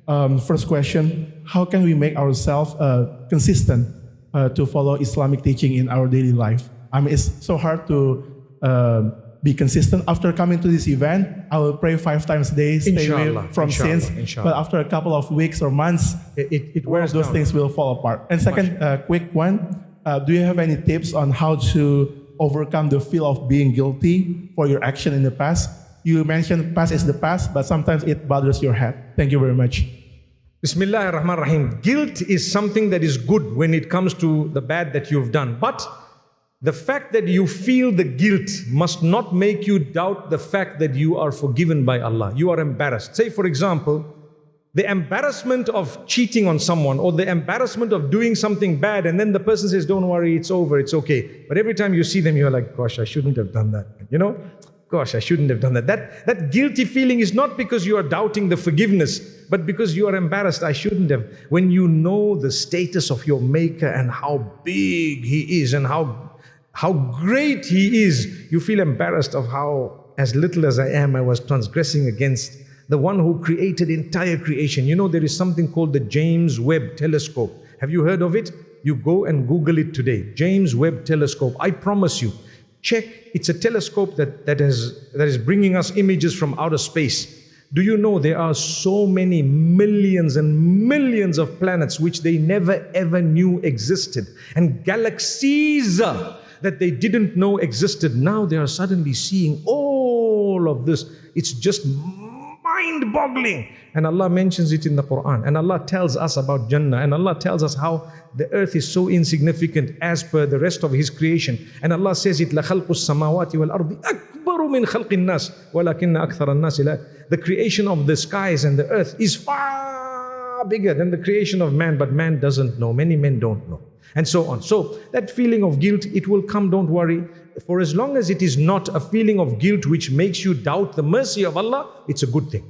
First question, how can we make ourselves consistent to follow Islamic teaching in our daily life? I mean, it's so hard to be consistent. After coming to this event, I will pray 5 times a day, stay away from sins. But after a couple of weeks or months, it wears those things will fall apart. And second, quick one, do you have any tips on how to overcome the feel of being guilty for your action in the past? You mentioned past is the past, but sometimes it bothers your head. Thank you very much. Bismillah ar-Rahman ar-Rahim. Guilt is something that is good when it comes to the bad that you've done. But the fact that you feel the guilt must not make you doubt the fact that you are forgiven by Allah. You are embarrassed. Say, for example, the embarrassment of cheating on someone or the embarrassment of doing something bad, and then the person says, don't worry, it's over, it's okay. But every time you see them, you're like, gosh, I shouldn't have done that. You know? Gosh, I shouldn't have done that. That guilty feeling is not because you are doubting the forgiveness, but because you are embarrassed. I shouldn't have. When you know the status of your Maker and how big He is and how great He is, you feel embarrassed of how, as little as I am, I was transgressing against the one who created entire creation. You know, there is something called the James Webb Telescope. Have you heard of it? You go and Google it today. James Webb Telescope. I promise you, check. It's a telescope that is bringing us images from outer space. Do you know there are so many millions and millions of planets which they never ever knew existed, and galaxies that they didn't know existed. Now they are suddenly seeing all of this. It's just mind-boggling. And Allah mentions it in the Quran. And Allah tells us about Jannah. And Allah tells us how the earth is so insignificant as per the rest of His creation. And Allah says it, لَخَلْقُ السَّمَاوَاتِ وَالْأَرْضِ أَكْبَرُ مِنْ خَلْقِ النَّاسِ وَلَكِنَّ أَكْثَرَ النَّاسِ لَا. The creation of the skies and the earth is far bigger than the creation of man. But man doesn't know. Many men don't know. And so on. So that feeling of guilt, it will come, don't worry. For as long as it is not a feeling of guilt which makes you doubt the mercy of Allah, it's a good thing.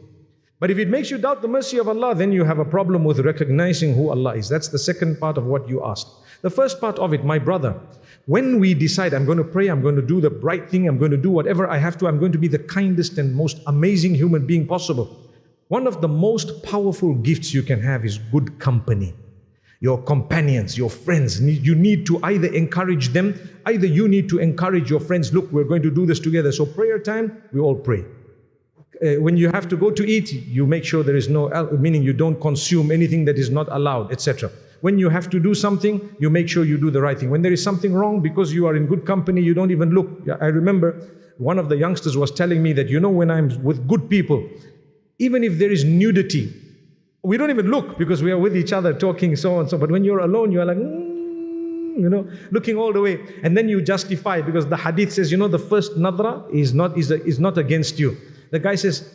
But if it makes you doubt the mercy of Allah, then you have a problem with recognizing who Allah is. That's the second part of what you asked. The first part of it, my brother, when we decide, I'm going to pray, I'm going to do the right thing, I'm going to do whatever I have to, I'm going to be the kindest and most amazing human being possible. One of the most powerful gifts you can have is good company. Your companions, your friends, you need to either encourage them, either you need to encourage your friends, look, we're going to do this together. So prayer time, we all pray. When you have to go to eat, you make sure there is no, meaning you don't consume anything that is not allowed, etc. When you have to do something, you make sure you do the right thing. When there is something wrong, because you are in good company, you don't even look. I remember one of the youngsters was telling me that, you know, when I'm with good people, even if there is nudity, we don't even look because we are with each other talking so and so. But when you're alone, you are like, you know, looking all the way. And then you justify because the hadith says, you know, the first nadra is not against you. The guy says,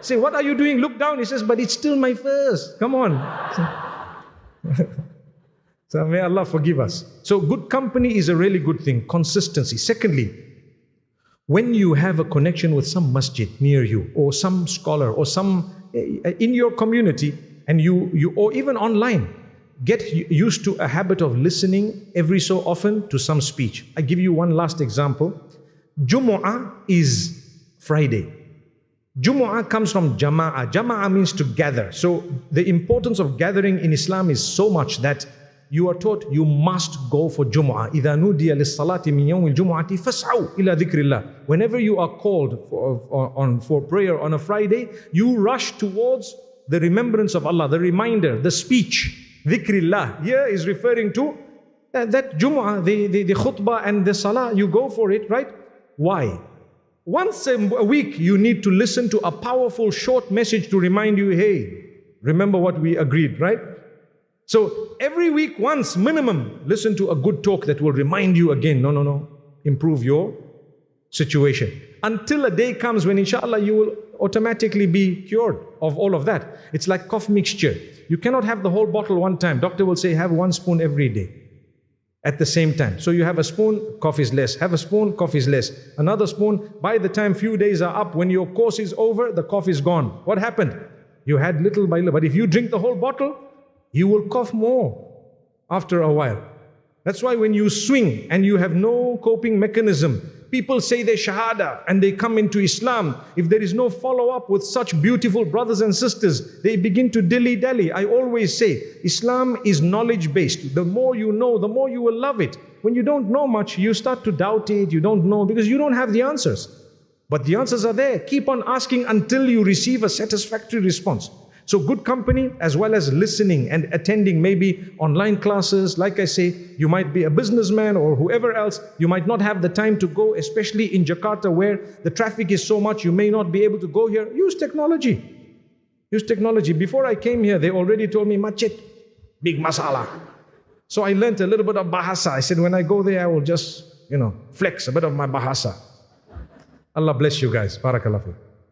say, what are you doing? Look down. He says, but it's still my first. Come on. So may Allah forgive us. So good company is a really good thing. Consistency. Secondly, when you have a connection with some masjid near you, or some scholar, or some in your community, and you or even online, get used to a habit of listening every so often to some speech. I give you one last example. Jumu'ah is Friday. Jumu'ah comes from Jama'ah. Jama'ah means to gather. So the importance of gathering in Islam is so much that you are taught you must go for Jumu'ah. إِذَا نُودِيَ لِلصَّلَاةِ مِنْ يَوْمِ الْجُمُعَةِ فَاسْعَوْا إِلَى ذِكْرِ اللَّهِ. Whenever you are called for prayer on a Friday, you rush towards the remembrance of Allah, the reminder, the speech. Dhikrillah here is referring to that Jumu'ah, the khutbah and the salah. You go for it, right? Why? Once a week you need to listen to a powerful short message to remind you, hey, remember what we agreed, right? So every week once minimum, listen to a good talk that will remind you again, no, improve your situation. Until a day comes when inshallah you will automatically be cured of all of that. It's like cough mixture. You cannot have the whole bottle one time. Doctor will say have 1 spoon every day at the same time. So you have a spoon, cough is less. Have a spoon, cough is less. Another spoon, by the time few days are up, when your course is over, the cough is gone. What happened? You had little by little. But if you drink the whole bottle, you will cough more after a while. That's why when you swing and you have no coping mechanism, People say their shahada and they come into Islam. If there is no follow-up with such beautiful brothers and sisters, they begin to dilly-dally. I always say, Islam is knowledge-based. The more you know, the more you will love it. When you don't know much, you start to doubt it, you don't know, because you don't have the answers. But the answers are there. Keep on asking until you receive a satisfactory response. So good company, as well as listening and attending maybe online classes. Like I say, you might be a businessman or whoever else, you might not have the time to go, especially in Jakarta where the traffic is so much, you may not be able to go here. Use technology. Use technology. Before I came here, they already told me, masjid, big masala. So I learned a little bit of bahasa. I said, when I go there, I will just, flex a bit of my bahasa. Allah bless you guys. Barakallahu.